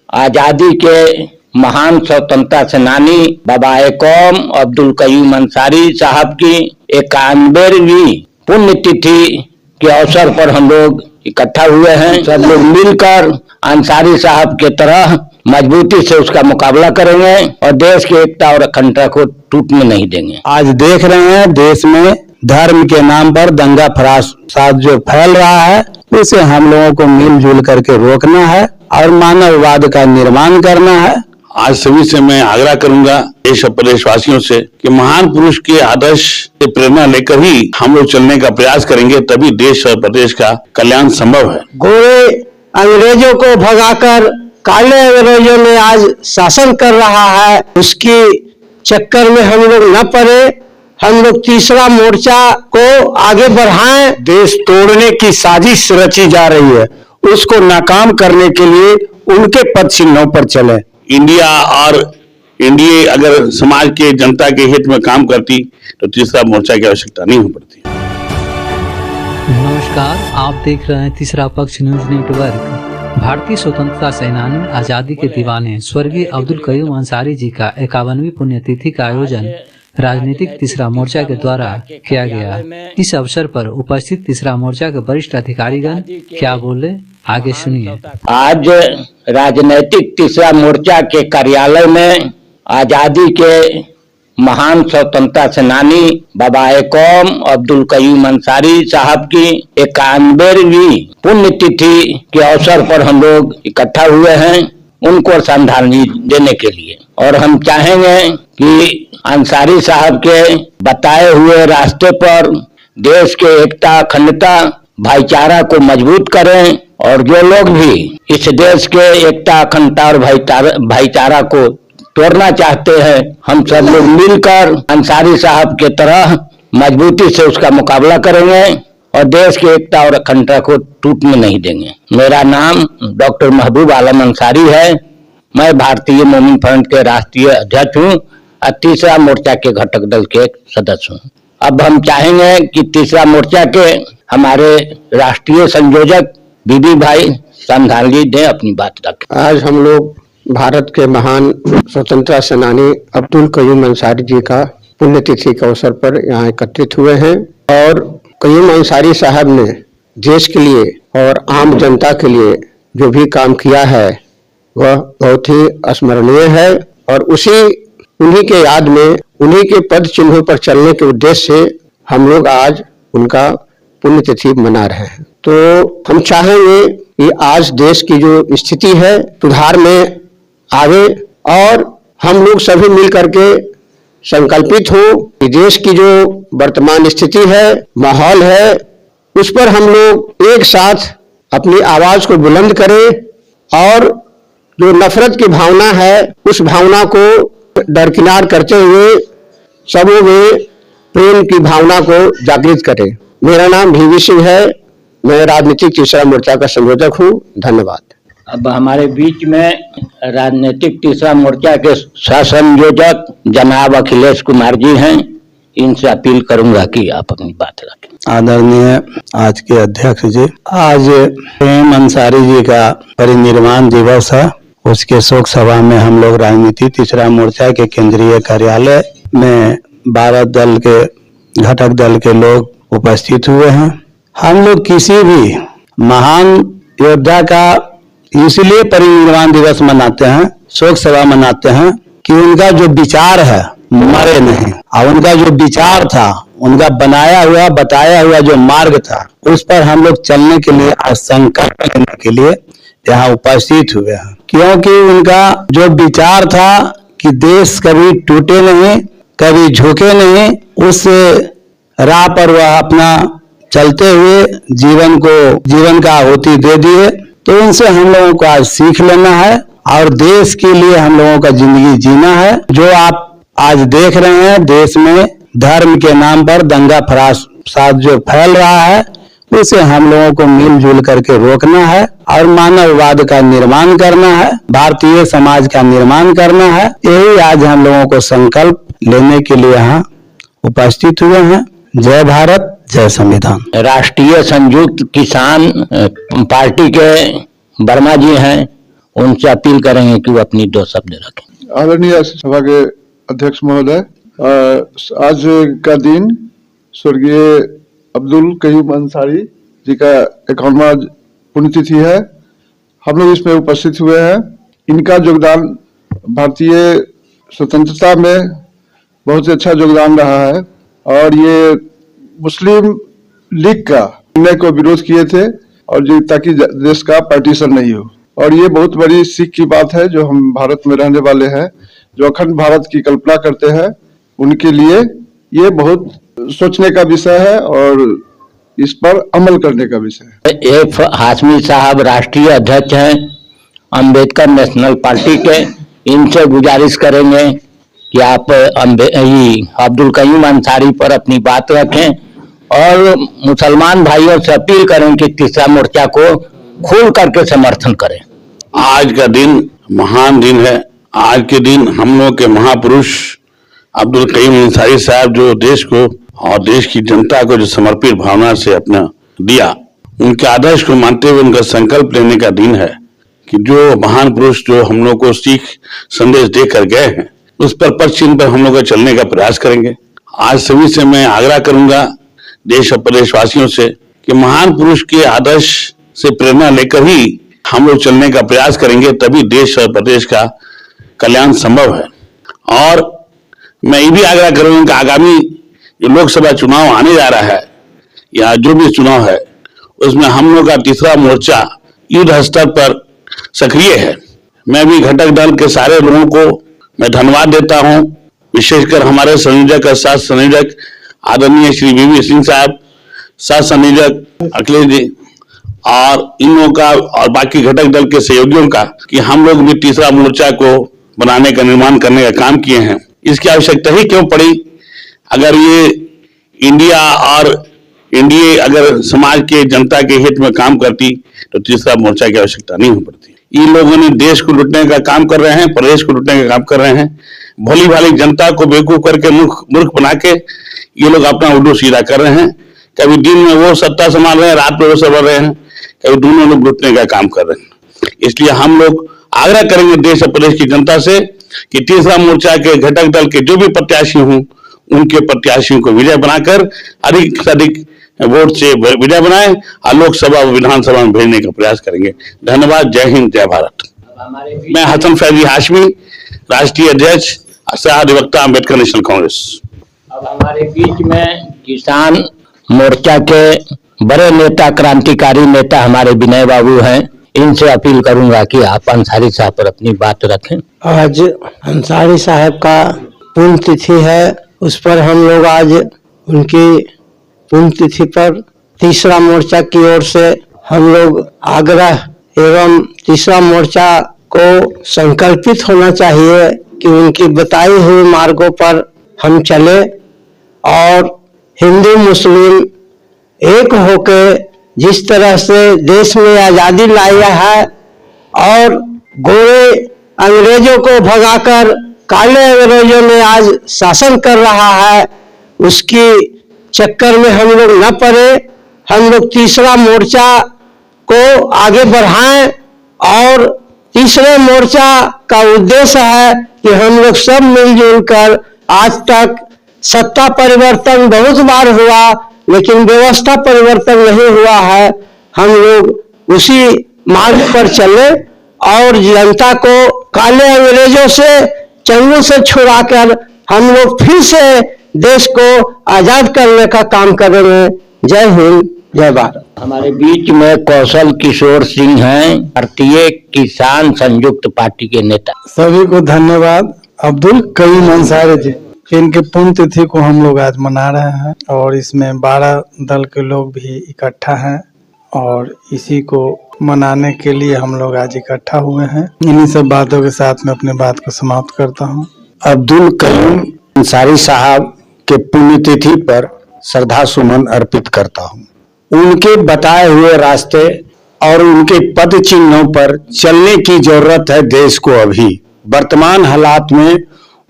आजादी के महान स्वतंत्रता सेनानी बाबा कौम अब्दुल कयूम अंसारी साहब की 91वीं पुण्यतिथि के अवसर पर हम लोग इकट्ठा हुए हैं। सब लोग मिलकर अंसारी साहब के तरह मजबूती से उसका मुकाबला करेंगे और देश की एकता और अखंडता को टूटने नहीं देंगे। आज देख रहे हैं देश में धर्म के नाम पर दंगा फसाद जो फैल रहा है, उसे हम लोगों को मिलजुल करके रोकना है और मानववाद का निर्माण करना है। आज सभी से मैं आग्रह करूंगा, देश और प्रदेशवासियों से, कि महान पुरुष के आदर्श से प्रेरणा लेकर ही हम लोग चलने का प्रयास करेंगे, तभी देश और प्रदेश का कल्याण संभव है। गोरे अंग्रेजों को भगाकर काले अंग्रेजों ने आज शासन कर रहा है, उसकी चक्कर में हम लोग न पड़े। हम लोग तीसरा मोर्चा को आगे बढ़ाएं। देश तोड़ने की साजिश रची जा रही है, उसको नाकाम करने के लिए उनके पद चिन्हों पर चले। इंडिया और एनडीए अगर समाज के जनता के हित में काम करती तो तीसरा मोर्चा की आवश्यकता नहीं हो पड़ती। नमस्कार, आप देख रहे हैं तीसरा पक्ष न्यूज नेटवर्क। भारतीय स्वतंत्रता सेनानी, आजादी के दीवाने स्वर्गीय अब्दुल कयूम अंसारी जी का 51वीं पुण्यतिथि का आयोजन राजनीतिक तीसरा मोर्चा के द्वारा किया गया। इस अवसर पर उपस्थित तीसरा मोर्चा के वरिष्ठ अधिकारीगण क्या बोले, आगे सुनिए। आज राजनीतिक तीसरा मोर्चा के कार्यालय में आजादी के महान स्वतंत्रता सेनानी बाबा कौम अब्दुल कयूम अंसारी साहब की 91वीं पुण्यतिथि के अवसर पर हम लोग इकट्ठा हुए हैं उनको श्रद्धांजलि देने के लिए। और हम चाहेंगे कि अंसारी साहब के बताए हुए रास्ते पर देश के एकता, अखंडता, भाईचारा को मजबूत करें और जो लोग भी इस देश के एकता, अखंडता और भाईचारा को तोड़ना चाहते हैं, हम सब लोग मिलकर अंसारी साहब के तरह मजबूती से उसका मुकाबला करेंगे और देश की एकता और अखंडता को टूटने नहीं देंगे। मेरा नाम डॉक्टर महबूब आलम अंसारी है। मैं भारतीय मोमिन फ्रंट के राष्ट्रीय अध्यक्ष हूँ और तीसरा मोर्चा के घटक दल के सदस्य हूँ। अब हम चाहेंगे कि तीसरा मोर्चा के हमारे राष्ट्रीय संयोजक बीबी भाई श्रद्धांजलि दें, अपनी बात रखें। आज हम लोग भारत के महान स्वतंत्रता सेनानी अब्दुल कयूम अंसारी जी का पुण्यतिथि के अवसर पर यहाँ एकत्रित हुए हैं और कयूम अंसारी साहब ने देश के लिए और आम जनता के लिए जो भी काम किया है वह बहुत ही स्मरणीय है और उन्हीं के याद में, उन्हीं के पद चिन्हों पर चलने के उद्देश्य से हम लोग आज उनका पुण्यतिथि मना रहे हैं। तो हम चाहेंगे कि आज देश की जो स्थिति है सुधार में आवे और हम लोग सभी मिल करके संकल्पित हो कि देश की जो वर्तमान स्थिति है, माहौल है, उस पर हम लोग एक साथ अपनी आवाज को बुलंद करें और जो नफरत की भावना है उस भावना को दरकिनार करते हुए सबों में प्रेम की भावना को जागृत करें। मेरा नाम भीवी सिंह है, मैं राजनीतिक तीसरा मोर्चा का संयोजक हूँ। धन्यवाद। अब हमारे बीच में राजनीतिक तीसरा मोर्चा के सह संयोजक जनाब अखिलेश कुमार जी हैं। इनसे अपील करूंगा कि आप अपनी बात रखें। आदरणीय आज के अध्यक्ष जी, आज कयूम अंसारी जी का परिनिर्वाण दिवस है। उसके शोक सभा में हम लोग राजनीति तीसरा मोर्चा के केंद्रीय कार्यालय में 12 दल के घटक दल के लोग उपस्थित हुए हैं। हम लोग किसी भी महान योद्धा का इसलिए परिनिर्वाण दिवस मनाते हैं, शोक सभा मनाते हैं कि उनका जो विचार है मरे नहीं, और उनका जो विचार था, उनका बनाया हुआ बताया हुआ जो मार्ग था, उस पर हम लोग चलने के लिए, संकल्प करने के लिए यहाँ उपस्थित हुए हैं। क्योंकि उनका जो विचार था कि देश कभी टूटे नहीं, कभी झुके नहीं, उस राह पर वह अपना चलते हुए जीवन का आहुति दे दिए। तो उनसे हम लोगों को आज सीख लेना है और देश के लिए हम लोगों का जिंदगी जीना है। जो आप आज देख रहे हैं देश में धर्म के नाम पर दंगा फसाद जो फैल रहा है, उसे हम लोगों को मिलजुल करके रोकना है और मानववाद का निर्माण करना है, भारतीय समाज का निर्माण करना है। यही आज हम लोगों को संकल्प लेने के लिए यहाँ उपस्थित हुए हैं। जय भारत, जय संविधान। राष्ट्रीय संयुक्त किसान पार्टी के वर्मा जी हैं, उनसे अपील करेंगे कि वो अपनी 2 शब्द रखें। आदरणीय सभा के अध्यक्ष महोदय, आज का दिन स्वर्गीय अब्दुल कयूम अंसारी जी का 51वां पुण्यतिथि है। हम लोग इसमें उपस्थित हुए हैं। इनका योगदान भारतीय स्वतंत्रता में बहुत ही अच्छा योगदान रहा है और ये मुस्लिम लीग का निर्णय को विरोध किए थे और जो ताकि देश का पार्टीशन नहीं हो, और ये बहुत बड़ी सीख की बात है जो हम भारत में रहने वाले हैं, जो अखंड भारत की कल्पना करते हैं, उनके लिए ये बहुत सोचने का विषय है और इस पर अमल करने का विषय है। एफ हाशमी साहब राष्ट्रीय अध्यक्ष हैं अंबेडकर नेशनल पार्टी के। इनसे गुजारिश करेंगे कि आप अब्दुल कयूम अंसारी पर अपनी बात रखें और मुसलमान भाइयों से अपील करें कि तीसरा मोर्चा को खोल करके समर्थन करें। आज का दिन महान दिन है। आज के दिन हम लोग के महापुरुष अब्दुल कयूम अंसारी साहब जो देश को और देश की जनता को जो समर्पित भावना से अपना दिया, उनके आदर्श को मानते हुए उनका संकल्प लेने का दिन है कि जो महान पुरुष जो हम लोग को सीख संदेश देकर गए हैं उस पर पथ चिन्ह पर हम लोग चलने का प्रयास करेंगे। आज सभी से मैं आग्रह करूंगा, देश और प्रदेशवासियों से, कि महान पुरुष के आदर्श से प्रेरणा लेकर ही हम लोग चलने का प्रयास करेंगे, तभी देश और प्रदेश का कल्याण संभव है। और मैं ये भी आग्रह करूंगा कि आगामी जो लोकसभा चुनाव आने जा रहा है या जो भी चुनाव है उसमें हम लोग का तीसरा मोर्चा युद्ध स्तर पर सक्रिय है। मैं भी घटक दल के सारे लोगों को मैं धन्यवाद देता हूं, विशेषकर हमारे संयोजक और सह संयोजक आदरणीय श्री वीवी सिंह साहब, सह संयोजक अखिलेश जी और इन लोगों का और बाकी घटक दल के सहयोगियों का कि हम लोग भी तीसरा मोर्चा को बनाने का निर्माण करने का काम किए हैं। इसकी आवश्यकता ही क्यों पड़ी? अगर ये इंडिया और एनडीए अगर समाज के जनता के हित में काम करती तो तीसरा मोर्चा की आवश्यकता नहीं हो पड़ती। इन लोगों ने देश को लूटने का काम कर रहे हैं, प्रदेश को लूटने का काम कर रहे हैं। भोली भाली जनता को बेवकूफ करके मूर्ख बना के ये लोग अपना उल्लू सीधा कर रहे हैं। कभी दिन में वो सत्ता संभाल रहे हैं, रात में वो संभाल रहे हैं, कभी दोनों लोग लूटने का काम कर रहे हैं। इसलिए हम लोग आग्रह करेंगे देश और प्रदेश की जनता से कि तीसरा मोर्चा के घटक दल के जो भी प्रत्याशी हों उनके प्रत्याशियों को विजय बनाकर अधिक से अधिक वोट से विजय बनाए और लोकसभा व विधानसभा में भेजने का प्रयास करेंगे। धन्यवाद। जय हिंद, जय भारत। मैं हसन फैजी हाशमी, राष्ट्रीय अध्यक्ष सह अधिवक्ता अम्बेडकर नेशनल कांग्रेस। अब हमारे बीच में किसान मोर्चा के बड़े नेता, क्रांतिकारी नेता हमारे विनय बाबू हैं। इनसे अपील करूंगा कि आप अंसारी साहब पर अपनी बात रखें। आज अंसारी साहब का पुण्यतिथि है, उस पर हम लोग आज उनकी पुण्यतिथि पर तीसरा मोर्चा की ओर से हम लोग आग्रह एवं तीसरा मोर्चा को संकल्पित होना चाहिए कि उनकी बताई हुई मार्गों पर हम चले और हिंदू मुस्लिम एक होकर जिस तरह से देश में आजादी लाया है और गोरे अंग्रेजों को भगाकर काले अंग्रेजों ने आज शासन कर रहा है, उसकी चक्कर में हम लोग न पड़े। हम लोग तीसरा मोर्चा को आगे बढ़ाएं और तीसरे मोर्चा का उद्देश्य है कि हम लोग सब मिलजुल कर, आज तक सत्ता परिवर्तन बहुत बार हुआ लेकिन व्यवस्था परिवर्तन नहीं हुआ है, हम लोग उसी मार्ग पर चले और जनता को काले अंग्रेजों से चंगुल से छुड़ाकर हम लोग फिर से देश को आजाद करने का काम करेंगे। जय हिंद, जय भारत। हमारे बीच में कौशल किशोर सिंह हैं, भारतीय किसान संयुक्त पार्टी के नेता। सभी को धन्यवाद। अब्दुल कयूम अंसारी जी, इनके पुण्यतिथि को हम लोग आज मना रहे हैं और इसमें 12 दल के लोग भी इकट्ठा हैं और इसी को मनाने के लिए हम लोग आज इकट्ठा हुए हैं। इन्हीं सब बातों के साथ मैं अपनी बात को समाप्त करता हूँ। अब्दुल कयूम अंसारी साहब के पुण्यतिथि पर श्रद्धा सुमन अर्पित करता हूँ। उनके बताए हुए रास्ते और उनके पद चिन्हों पर चलने की जरूरत है देश को। अभी वर्तमान हालात में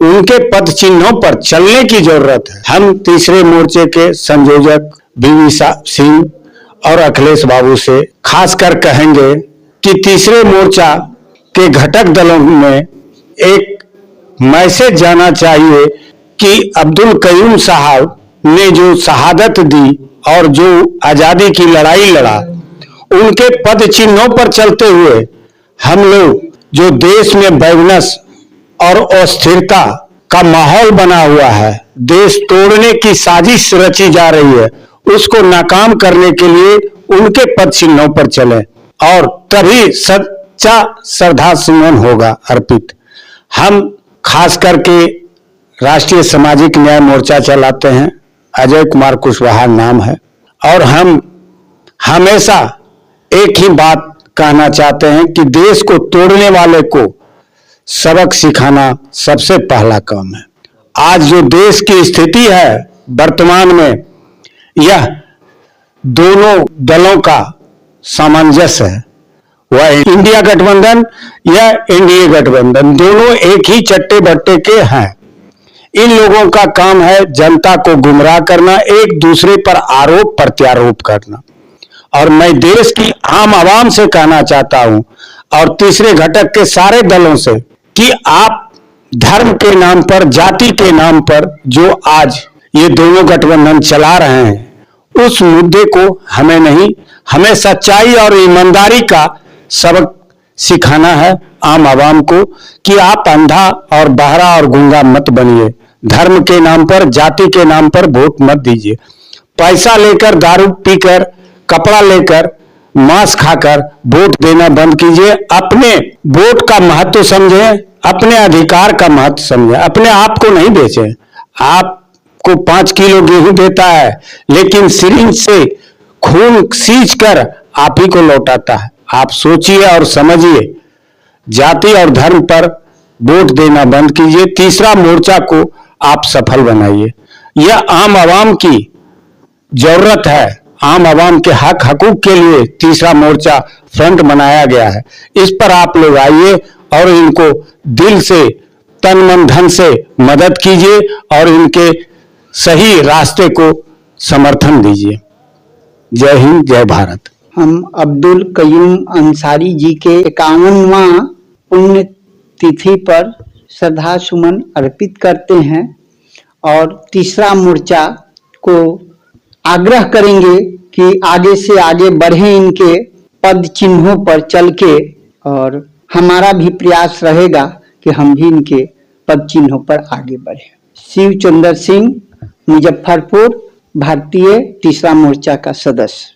उनके पद चिन्हों पर चलने की जरूरत है। हम तीसरे मोर्चे के संयोजक वीवी सिंह और अखिलेश बाबू से खासकर कहेंगे कि तीसरे मोर्चा के घटक दलों में एक मैसेज जाना चाहिए कि अब्दुल कयूम साहब ने जो शहादत दी और जो आजादी की लड़ाई लड़ा, उनके पद चिन्हों पर चलते हुए हम लोग जो देश में वैमनस्य और अस्थिरता का माहौल बना हुआ है, देश तोड़ने की साजिश रची जा रही है, उसको नाकाम करने के लिए उनके पद चिन्हों पर चले और तभी सच्चा श्रद्धा सुमन होगा अर्पित। हम खास करके राष्ट्रीय सामाजिक न्याय मोर्चा चलाते हैं, अजय कुमार कुशवाहा नाम है, और हम हमेशा एक ही बात कहना चाहते हैं कि देश को तोड़ने वाले को सबक सिखाना सबसे पहला काम है। आज जो देश की स्थिति है वर्तमान में, यह दोनों दलों का सामंजस्य है। वह इंडिया गठबंधन या एनडीए गठबंधन, दोनों एक ही चट्टे बट्टे के हैं। इन लोगों का काम है जनता को गुमराह करना, एक दूसरे पर आरोप प्रत्यारोप करना। और मैं देश की आम आवाम से कहना चाहता हूं और तीसरे घटक के सारे दलों से कि आप धर्म के नाम पर, जाति के नाम पर जो आज ये दोनों गठबंधन चला रहे हैं, उस मुद्दे को हमें नहीं, हमें सच्चाई और ईमानदारी का सबक सिखाना है आम आवाम को कि आप अंधा और बहरा और गूंगा मत बनिए। धर्म के नाम पर, जाति के नाम पर वोट मत दीजिए। पैसा लेकर, दारू पीकर, कपड़ा लेकर, मांस खाकर वोट देना बंद कीजिए। अपने वोट का महत्व समझें, अपने अधिकार का महत्व समझें, अपने आप को नहीं बेचें। आपको 5 किलो गेहूं देता है, लेकिन सिरिंज से खून सींच कर आप ही को लौटाता है। आप सोचिए और समझिए, जाति और धर्म पर वोट देना बंद कीजिए। तीसरा मोर्चा को आप सफल बनाइए। यह आम आवाम की जरूरत है, आम आवाम के हक हकूक के लिए तीसरा मोर्चा फ्रंट बनाया गया है। इस पर आप लोग आइए और इनको दिल से, तन मन धन से मदद कीजिए और इनके सही रास्ते को समर्थन दीजिए। जय हिंद, जय भारत। हम अब्दुल कयूम अंसारी जी के 51वां पुण्य तिथि पर श्रद्धा सुमन अर्पित करते हैं और तीसरा मोर्चा को आग्रह करेंगे कि आगे से आगे बढ़े इनके पद चिन्हों पर चल के, और हमारा भी प्रयास रहेगा कि हम भी इनके पद चिन्हों पर आगे बढ़े। शिव चंद्र सिंह, मुजफ्फरपुर, भारतीय तीसरा मोर्चा का सदस्य।